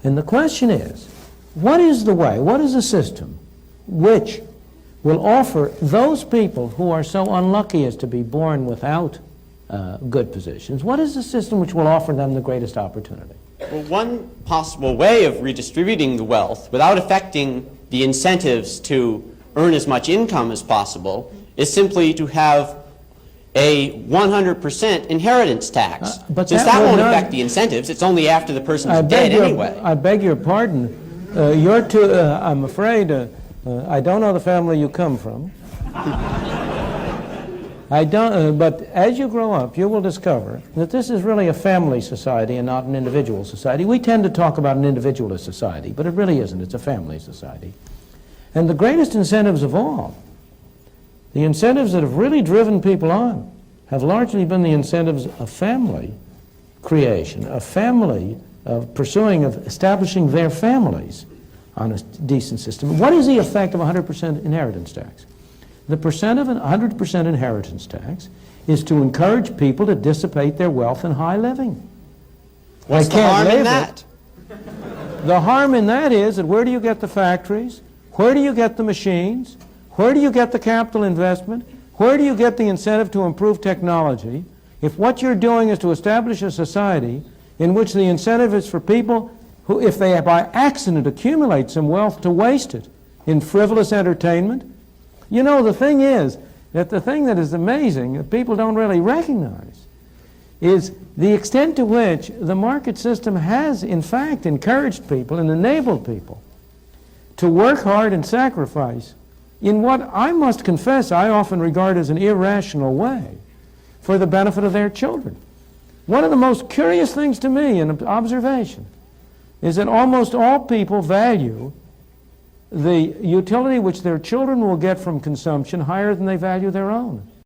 And the question is, what is the way, what is the system which will offer those people who are so unlucky as to be born without good positions, what is the system which will offer them the greatest opportunity? Well, one possible way of redistributing the wealth without affecting the incentives to earn as much income as possible is simply to have a 100% inheritance tax. But Since that won't affect the incentives, it's only after the person's dead anyway. I beg your pardon. I'm afraid, I don't know the family you come from. I don't, but as you grow up, you will discover that this is really a family society and not an individual society. We tend to talk about an individualist society, but it really isn't. It's a family society. And the greatest incentives of all, the incentives that have really driven people on, have largely been the incentives of family creation, of family, of pursuing, of establishing their families on a decent system. What is the effect of 100% inheritance tax? The percent of an 100% inheritance tax is to encourage people to dissipate their wealth in high living. What's the harm in that? The harm in that is that where do you get the factories? Where do you get the machines? Where do you get the capital investment? Where do you get the incentive to improve technology if what you're doing is to establish a society in which the incentive is for people who, if they by accident accumulate some wealth, to waste it in frivolous entertainment? You know, the thing is that the thing that is amazing that people don't really recognize is the extent to which the market system has, in fact, encouraged people and enabled people to work hard and sacrifice in what I must confess I often regard as an irrational way for the benefit of their children. One of the most curious things to me in observation is that almost all people value the utility which their children will get from consumption higher than they value their own.